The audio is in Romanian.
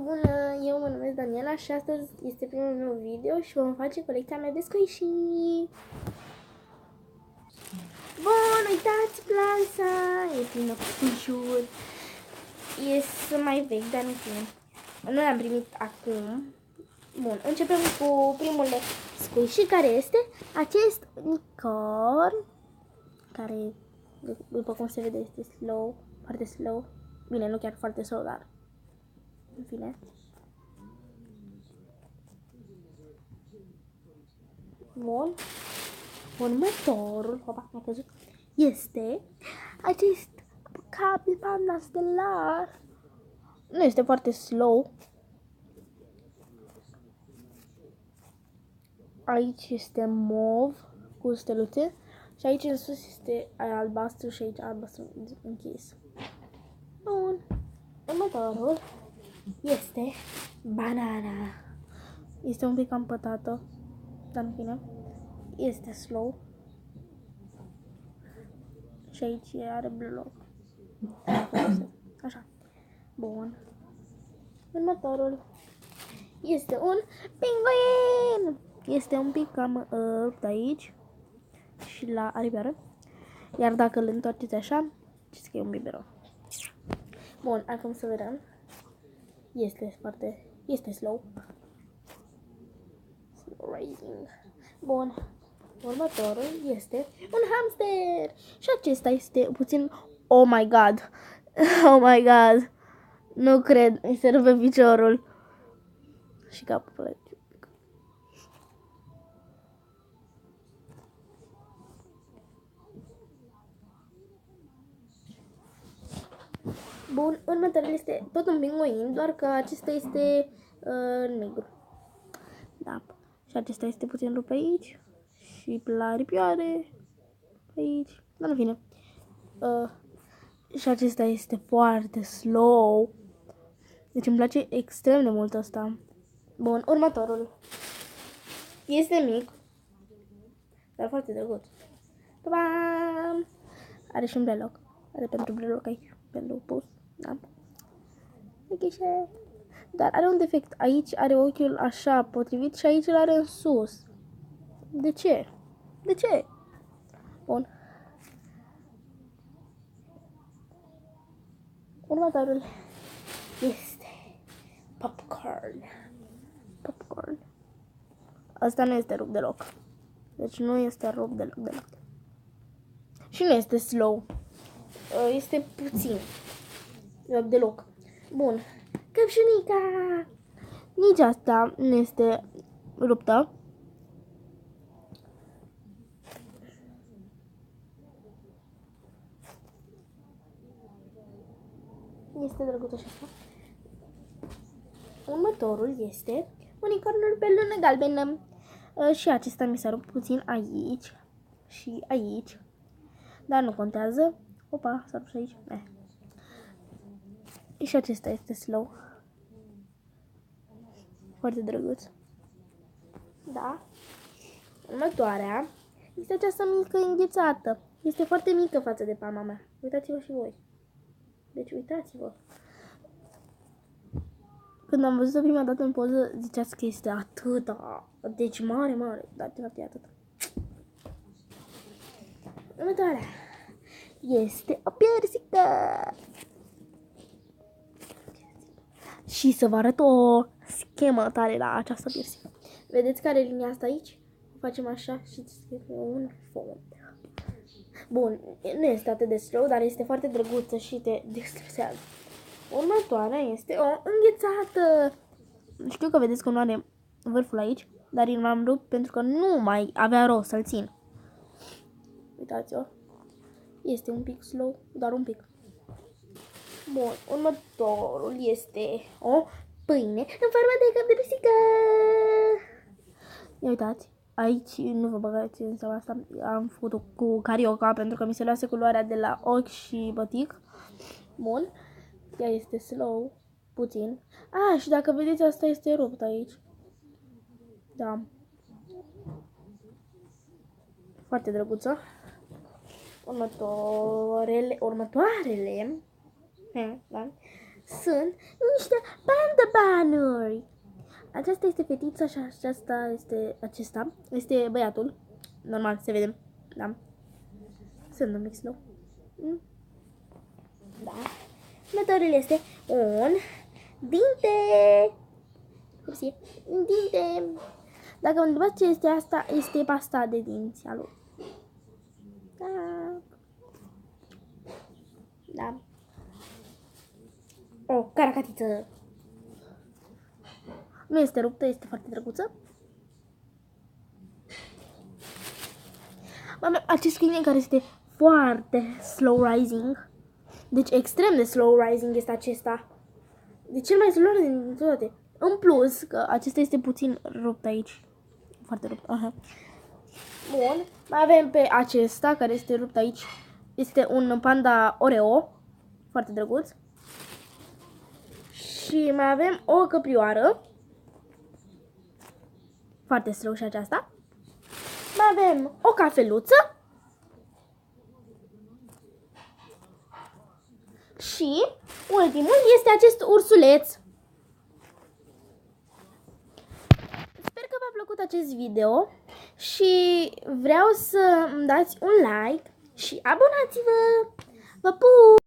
bună! Eu mă numesc Daniela și astăzi este primul meu video și vom face colecția mea de squishy. Bun, uitați plasa! E plină cu squishy-uri. Sunt mai vechi, dar nu fine. Nu le-am primit acum. Bun, începem cu primul squishy, care este acest unicorn, care, după cum se vede, este slow, foarte slow. Bine, nu chiar foarte slow, dar în fine. Bun. Următorul, opa, m-a căzut, este acest cabil panda stelar. Nu este foarte slow. Aici este mov cu steluțe și aici în sus este albastru și aici albastru închis. Bun. Următorul este banana. Este un pic împătată, dar în fine. Este slow. Și aici are bloc. Așa. Bun. Următorul este un pinguin. Este un pic cam rupt aici și la aripioară. Iar dacă îl întoarceți așa, știți că e un biberon. Bun, acum să vedem. Este slow. Slow rising. Bun. Următorul este un hamster. Și acesta este puțin... Oh my god. Oh my god. Nu cred. Îi se rupe piciorul. Și capul ăla. Bun, următorul este tot un pinguin, doar că acesta este negru. Da. Și acesta este puțin rupt aici. Și la aripioare. Aici. Dar nu vine. Și acesta este foarte slow. Deci îmi place extrem de mult asta. Bun, următorul. Este mic. Dar foarte drăguț. Pa-bam! Are și un breloc. Are pentru breloc aici. Pentru pus. Da. Ghișe. Dar are un defect. Aici are ochiul așa potrivit și aici îl are în sus. De ce? De ce? Bun. Următorul este popcorn. Popcorn. Asta nu este rupt deloc. Deci nu este rupt deloc. Și nu este slow. Este puțin. Deloc. Bun. Căpșunica. Nici asta nu este ruptă. Este drăguț așa. Următorul este unicornul pe lună galbenă. Și acesta mi s-a rupt puțin aici și aici. Dar nu contează. Opa, s-a rupt aici. Și acesta este slow. Foarte drăguț. Da. Următoarea este această mică înghețată. Este foarte mică față de palma mea. Uitați-vă și voi. Deci uitați-vă. Când am văzut-o prima dată în poză, ziceați că este atâta. Deci mare. Dar de fapt e atâta. Următoarea este o piersică. Și să vă arăt o schemă tare la această piersică. Vedeți care e linia asta aici? Facem așa și scrie un fond. Bun, nu este atât de slow, dar este foarte drăguță și te destresează. Următoarea este o înghețată. Știu că vedeți că nu are vârful aici, dar eu l-am rupt pentru că nu mai avea rost să-l țin. Uitați-o. Este un pic slow, dar un pic. Bun, următorul este o pâine în formă de cap de pisică. Ia uitați. Aici nu vă băgați în seama asta, am făcut-o cu carioca pentru că mi se luase culoarea de la ochi și bătic. Bun. Ea este slow, puțin. Și dacă vedeți, asta este rupt aici. Da. Foarte drăguță. Următoarele da, sunt niște panda planuri. Aceasta este fetița și acesta este băiatul. Normal, se vede. Da. Sunt un mix, nu? Da. Următorul este un dinte. Upsie. Un dinte. Dacă mă întrebați ce este asta, este pasta de dinți a lui. Da. Da. O caracatiță. Nu este ruptă, este foarte drăguță. Avem acest câine care este foarte slow rising. Deci extrem de slow rising este acesta. De cel mai slow din toate. În plus, că acesta este puțin rupt aici. Foarte rupt. Aha. Bun. Mai avem pe acesta care este rupt aici. Este un panda Oreo. Foarte drăguț. Și mai avem o căprioară. Foarte slow și aceasta. Mai avem o cafeluță. Și ultimul este acest ursuleț. Sper că v-a plăcut acest video și vreau să îmi dați un like și abonați-vă. Vă pup!